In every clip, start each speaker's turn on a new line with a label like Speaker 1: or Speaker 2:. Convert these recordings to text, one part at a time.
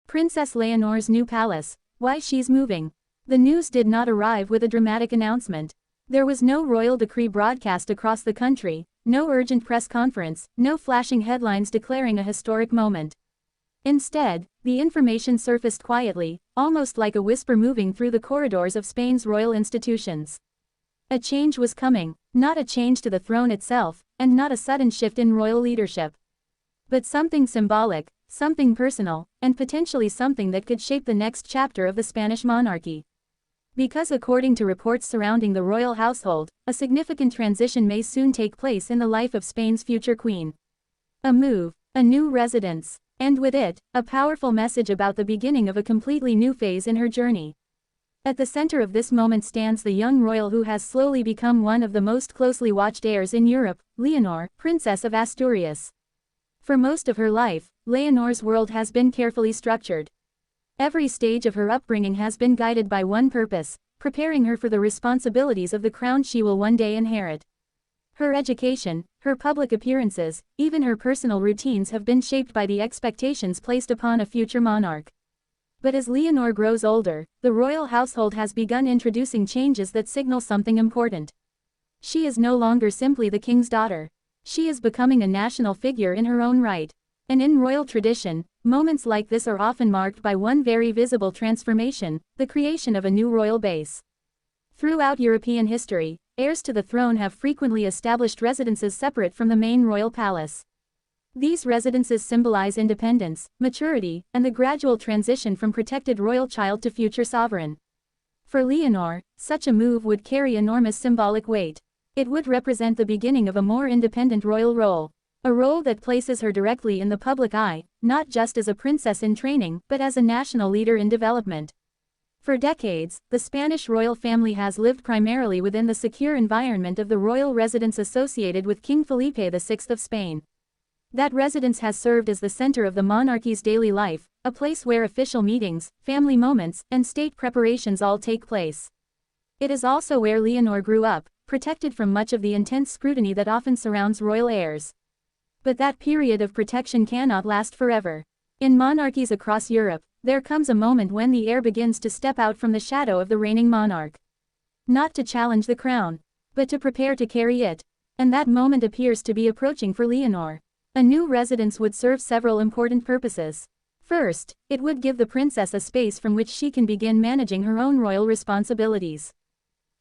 Speaker 1: Princess Leonor's new palace. Why she's moving. The news did not arrive with a dramatic announcement. There was no royal decree broadcast across the country, no urgent press conference, no flashing headlines declaring a historic moment. Instead, the information surfaced quietly, almost like a whisper moving through the corridors of Spain's royal institutions. A change was coming, not a change to the throne itself, and not a sudden shift in royal leadership. But something symbolic, something personal, and potentially something that could shape the next chapter of the Spanish monarchy. Because according to reports surrounding the royal household, a significant transition may soon take place in the life of Spain's future queen. A move, a new residence, and with it, a powerful message about the beginning of a completely new phase in her journey. At the center of this moment stands the young royal who has slowly become one of the most closely watched heirs in Europe, Leonor, Princess of Asturias. For most of her life, Leonor's world has been carefully structured. Every stage of her upbringing has been guided by one purpose, preparing her for the responsibilities of the crown she will one day inherit. Her education, her public appearances, even her personal routines have been shaped by the expectations placed upon a future monarch. But as Leonor grows older, the royal household has begun introducing changes that signal something important. She is no longer simply the king's daughter. She is becoming a national figure in her own right. And in royal tradition, moments like this are often marked by one very visible transformation, the creation of a new royal base. Throughout European history, heirs to the throne have frequently established residences separate from the main royal palace. These residences symbolize independence, maturity, and the gradual transition from protected royal child to future sovereign. For Leonor, such a move would carry enormous symbolic weight. It would represent the beginning of a more independent royal role. A role that places her directly in the public eye, not just as a princess in training, but as a national leader in development. For decades, the Spanish royal family has lived primarily within the secure environment of the royal residence associated with King Felipe VI of Spain. That residence has served as the center of the monarchy's daily life, a place where official meetings, family moments, and state preparations all take place. It is also where Leonor grew up, protected from much of the intense scrutiny that often surrounds royal heirs. But that period of protection cannot last forever. In monarchies across Europe, there comes a moment when the heir begins to step out from the shadow of the reigning monarch. Not to challenge the crown, but to prepare to carry it. And that moment appears to be approaching for Leonor. A new residence would serve several important purposes. First, it would give the princess a space from which she can begin managing her own royal responsibilities.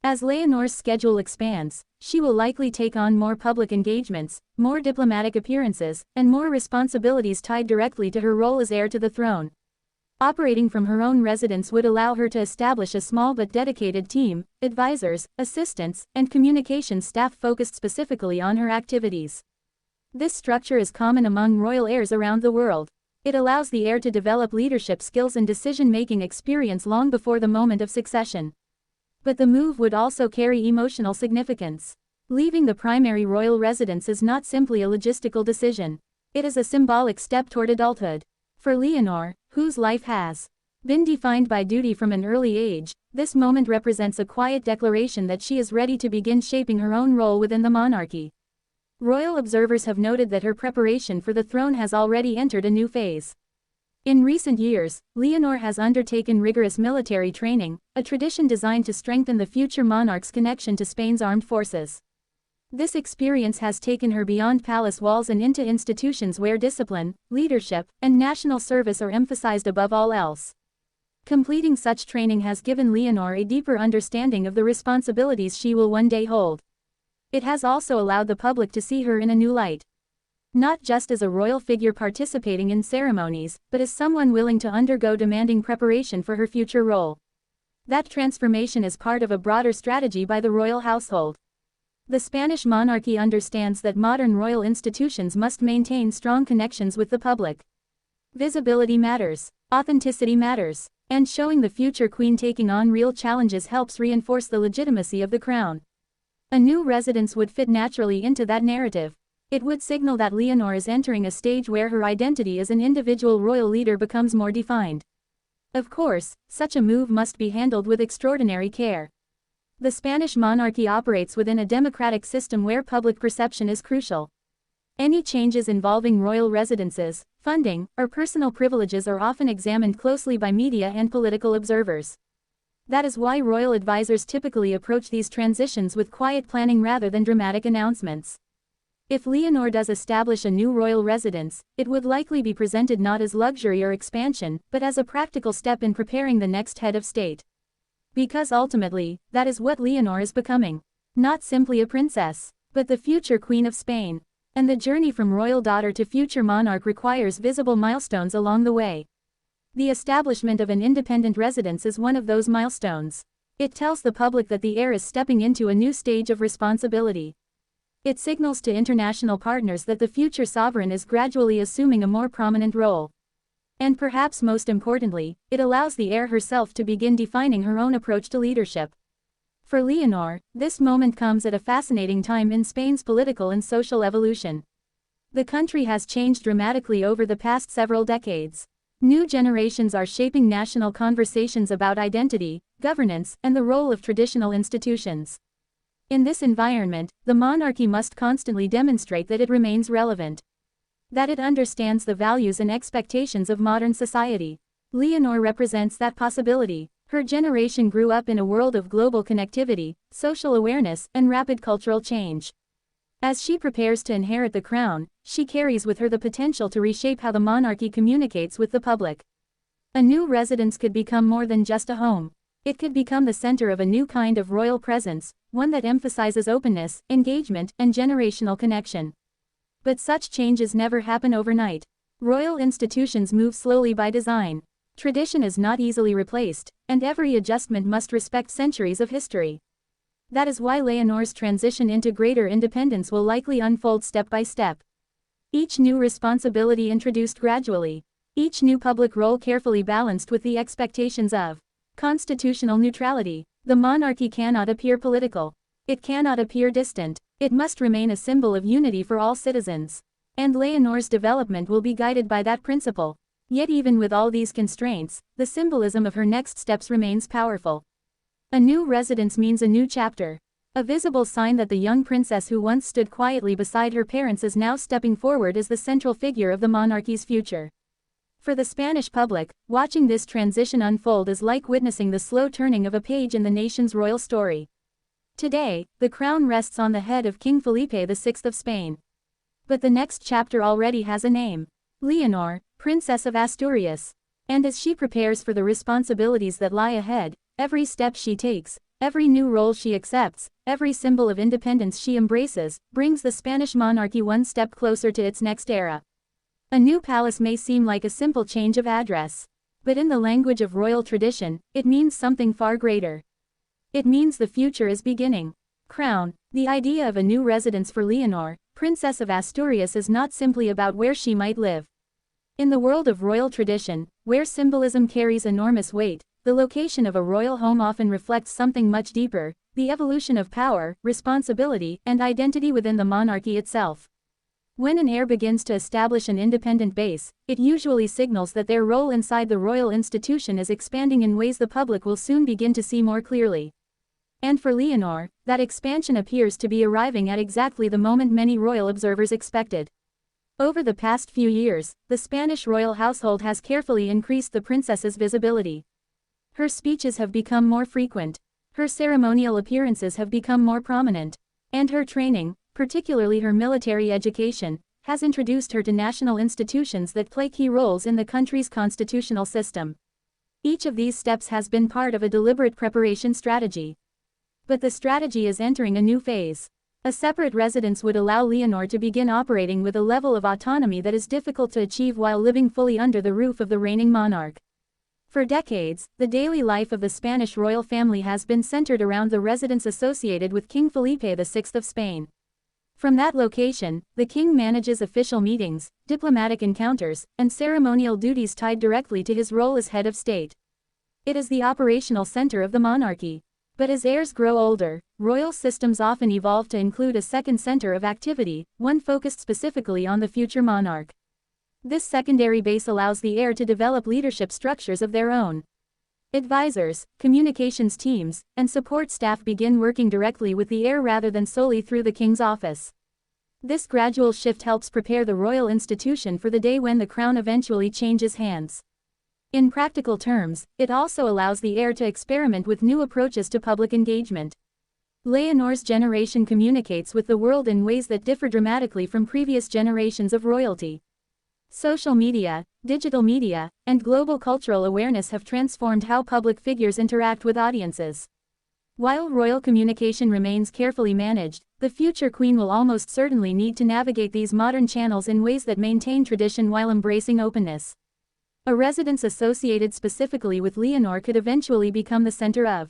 Speaker 1: As Leonor's schedule expands, she will likely take on more public engagements, more diplomatic appearances, and more responsibilities tied directly to her role as heir to the throne. Operating from her own residence would allow her to establish a small but dedicated team, advisors, assistants, and communications staff focused specifically on her activities. This structure is common among royal heirs around the world. It allows the heir to develop leadership skills and decision-making experience long before the moment of succession. But the move would also carry emotional significance. Leaving the primary royal residence is not simply a logistical decision. It is a symbolic step toward adulthood. For Leonor, whose life has been defined by duty from an early age, this moment represents a quiet declaration that she is ready to begin shaping her own role within the monarchy. Royal observers have noted that her preparation for the throne has already entered a new phase. In recent years, Leonor has undertaken rigorous military training, a tradition designed to strengthen the future monarch's connection to Spain's armed forces. This experience has taken her beyond palace walls and into institutions where discipline, leadership, and national service are emphasized above all else. Completing such training has given Leonor a deeper understanding of the responsibilities she will one day hold. It has also allowed the public to see her in a new light. Not just as a royal figure participating in ceremonies, but as someone willing to undergo demanding preparation for her future role. That transformation is part of a broader strategy by the royal household. The Spanish monarchy understands that modern royal institutions must maintain strong connections with the public. Visibility matters, authenticity matters, and showing the future queen taking on real challenges helps reinforce the legitimacy of the crown. A new residence would fit naturally into that narrative. It would signal that Leonor is entering a stage where her identity as an individual royal leader becomes more defined. Of course, such a move must be handled with extraordinary care. The Spanish monarchy operates within a democratic system where public perception is crucial. Any changes involving royal residences, funding, or personal privileges are often examined closely by media and political observers. That is why royal advisors typically approach these transitions with quiet planning rather than dramatic announcements. If Leonor does establish a new royal residence, it would likely be presented not as luxury or expansion, but as a practical step in preparing the next head of state. Because ultimately, that is what Leonor is becoming. Not simply a princess, but the future Queen of Spain. And the journey from royal daughter to future monarch requires visible milestones along the way. The establishment of an independent residence is one of those milestones. It tells the public that the heir is stepping into a new stage of responsibility. It signals to international partners that the future sovereign is gradually assuming a more prominent role. And perhaps most importantly, it allows the heir herself to begin defining her own approach to leadership. For Leonor, this moment comes at a fascinating time in Spain's political and social evolution. The country has changed dramatically over the past several decades. New generations are shaping national conversations about identity, governance, and the role of traditional institutions. In this environment, the monarchy must constantly demonstrate that it remains relevant. That it understands the values and expectations of modern society. Leonor represents that possibility. Her generation grew up in a world of global connectivity, social awareness, and rapid cultural change. As she prepares to inherit the crown, she carries with her the potential to reshape how the monarchy communicates with the public. A new residence could become more than just a home. It could become the center of a new kind of royal presence, one that emphasizes openness, engagement, and generational connection. But such changes never happen overnight. Royal institutions move slowly by design. Tradition is not easily replaced, and every adjustment must respect centuries of history. That is why Leonor's transition into greater independence will likely unfold step by step. Each new responsibility introduced gradually. Each new public role carefully balanced with the expectations of constitutional neutrality. The monarchy cannot appear political. It cannot appear distant. It must remain a symbol of unity for all citizens. And Leonor's development will be guided by that principle. Yet even with all these constraints, the symbolism of her next steps remains powerful. A new residence means a new chapter. A visible sign that the young princess who once stood quietly beside her parents is now stepping forward as the central figure of the monarchy's future. For the Spanish public, watching this transition unfold is like witnessing the slow turning of a page in the nation's royal story. Today, the crown rests on the head of King Felipe VI of Spain. But the next chapter already has a name. Leonor, Princess of Asturias. And as she prepares for the responsibilities that lie ahead, every step she takes, every new role she accepts, every symbol of independence she embraces, brings the Spanish monarchy one step closer to its next era. A new palace may seem like a simple change of address. But in the language of royal tradition, it means something far greater. It means the future is beginning. Crown. The idea of a new residence for Leonor, Princess of Asturias, is not simply about where she might live. In the world of royal tradition, where symbolism carries enormous weight, the location of a royal home often reflects something much deeper: the evolution of power, responsibility, and identity within the monarchy itself. When an heir begins to establish an independent base, it usually signals that their role inside the royal institution is expanding in ways the public will soon begin to see more clearly. And for Leonor, that expansion appears to be arriving at exactly the moment many royal observers expected. Over the past few years, the Spanish royal household has carefully increased the princess's visibility. Her speeches have become more frequent. Her ceremonial appearances have become more prominent. And her training, particularly her military education, has introduced her to national institutions that play key roles in the country's constitutional system. Each of these steps has been part of a deliberate preparation strategy. But the strategy is entering a new phase. A separate residence would allow Leonor to begin operating with a level of autonomy that is difficult to achieve while living fully under the roof of the reigning monarch. For decades, the daily life of the Spanish royal family has been centered around the residence associated with King Felipe VI of Spain. From that location, the king manages official meetings, diplomatic encounters, and ceremonial duties tied directly to his role as head of state. It is the operational center of the monarchy. But as heirs grow older, royal systems often evolve to include a second center of activity, one focused specifically on the future monarch. This secondary base allows the heir to develop leadership structures of their own. Advisors, communications teams, and support staff begin working directly with the heir rather than solely through the king's office. This gradual shift helps prepare the royal institution for the day when the crown eventually changes hands. In practical terms, it also allows the heir to experiment with new approaches to public engagement. Leonor's generation communicates with the world in ways that differ dramatically from previous generations of royalty. Social media, digital media, and global cultural awareness have transformed how public figures interact with audiences. While royal communication remains carefully managed, the future queen will almost certainly need to navigate these modern channels in ways that maintain tradition while embracing openness. A residence associated specifically with Leonor could eventually become the center of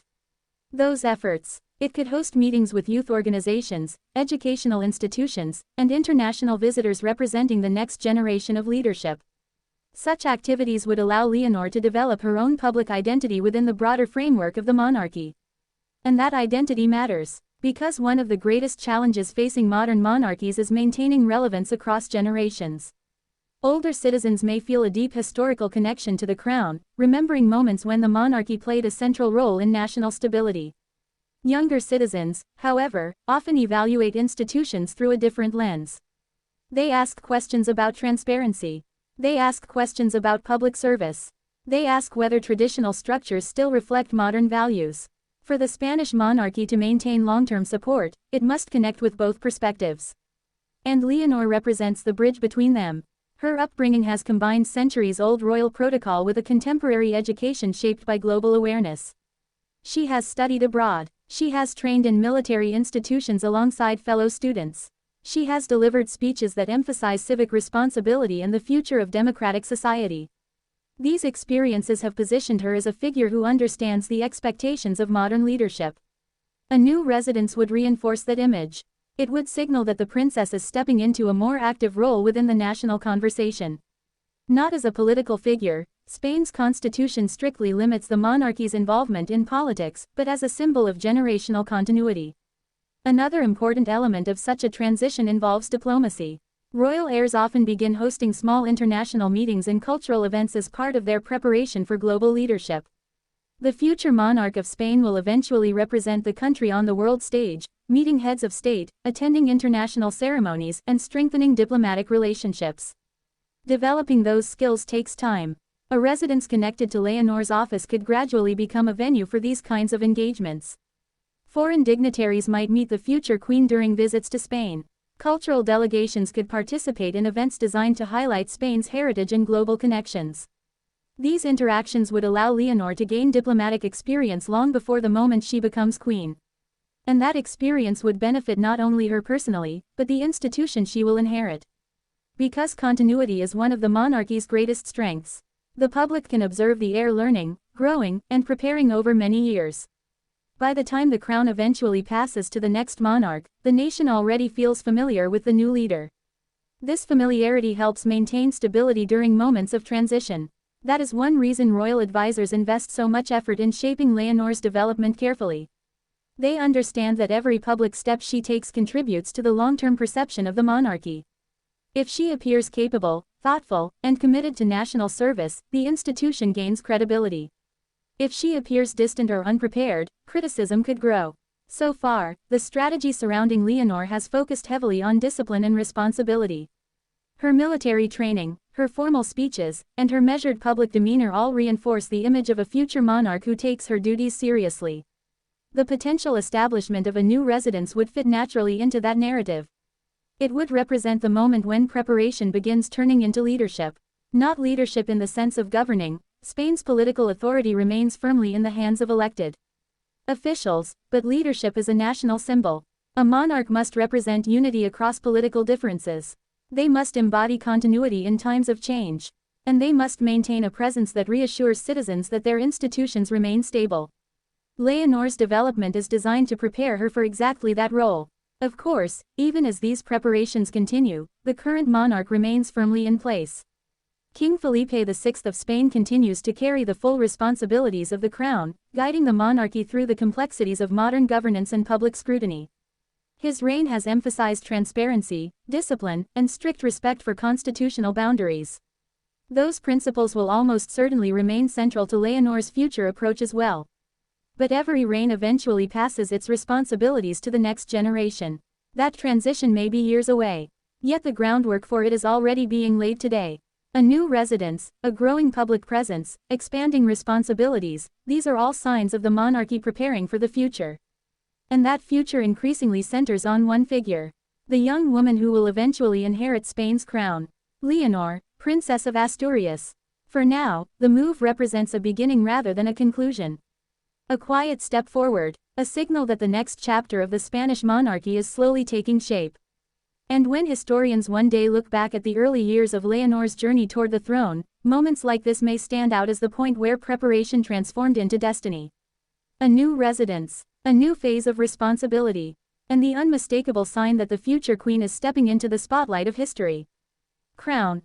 Speaker 1: those efforts. It could host meetings with youth organizations, educational institutions, and international visitors representing the next generation of leadership. Such activities would allow Leonor to develop her own public identity within the broader framework of the monarchy. And that identity matters, because one of the greatest challenges facing modern monarchies is maintaining relevance across generations. Older citizens may feel a deep historical connection to the crown, remembering moments when the monarchy played a central role in national stability. Younger citizens, however, often evaluate institutions through a different lens. They ask questions about transparency. They ask questions about public service. They ask whether traditional structures still reflect modern values. For the Spanish monarchy to maintain long-term support, it must connect with both perspectives. And Leonor represents the bridge between them. Her upbringing has combined centuries-old royal protocol with a contemporary education shaped by global awareness. She has studied abroad. She has trained in military institutions alongside fellow students. She has delivered speeches that emphasize civic responsibility and the future of democratic society. These experiences have positioned her as a figure who understands the expectations of modern leadership. A new residence would reinforce that image. It would signal that the princess is stepping into a more active role within the national conversation. Not as a political figure, Spain's constitution strictly limits the monarchy's involvement in politics, but as a symbol of generational continuity. Another important element of such a transition involves diplomacy. Royal heirs often begin hosting small international meetings and cultural events as part of their preparation for global leadership. The future monarch of Spain will eventually represent the country on the world stage, meeting heads of state, attending international ceremonies, and strengthening diplomatic relationships. Developing those skills takes time. A residence connected to Leonor's office could gradually become a venue for these kinds of engagements. Foreign dignitaries might meet the future queen during visits to Spain. Cultural delegations could participate in events designed to highlight Spain's heritage and global connections. These interactions would allow Leonor to gain diplomatic experience long before the moment she becomes queen. And that experience would benefit not only her personally, but the institution she will inherit. Because continuity is one of the monarchy's greatest strengths, the public can observe the heir learning, growing, and preparing over many years. By the time the crown eventually passes to the next monarch, the nation already feels familiar with the new leader. This familiarity helps maintain stability during moments of transition. That is one reason royal advisors invest so much effort in shaping Leonor's development carefully. They understand that every public step she takes contributes to the long-term perception of the monarchy. If she appears capable, thoughtful, and committed to national service, the institution gains credibility. If she appears distant or unprepared, criticism could grow. So far, the strategy surrounding Leonor has focused heavily on discipline and responsibility. Her military training, her formal speeches, and her measured public demeanor all reinforce the image of a future monarch who takes her duties seriously. The potential establishment of a new residence would fit naturally into that narrative. It would represent the moment when preparation begins turning into leadership. Not leadership in the sense of governing. Spain's political authority remains firmly in the hands of elected officials, but leadership is a national symbol. A monarch must represent unity across political differences. They must embody continuity in times of change. And they must maintain a presence that reassures citizens that their institutions remain stable. Leonor's development is designed to prepare her for exactly that role. Of course, even as these preparations continue, the current monarch remains firmly in place. King Felipe VI of Spain continues to carry the full responsibilities of the crown, guiding the monarchy through the complexities of modern governance and public scrutiny. His reign has emphasized transparency, discipline, and strict respect for constitutional boundaries. Those principles will almost certainly remain central to Leonor's future approach as well. But every reign eventually passes its responsibilities to the next generation. That transition may be years away. Yet the groundwork for it is already being laid today. A new residence, a growing public presence, expanding responsibilities, these are all signs of the monarchy preparing for the future. And that future increasingly centers on one figure. The young woman who will eventually inherit Spain's crown. Leonor, Princess of Asturias. For now, the move represents a beginning rather than a conclusion. A quiet step forward, a signal that the next chapter of the Spanish monarchy is slowly taking shape. And when historians one day look back at the early years of Leonor's journey toward the throne, moments like this may stand out as the point where preparation transformed into destiny. A new residence, a new phase of responsibility, and the unmistakable sign that the future queen is stepping into the spotlight of history. Crown,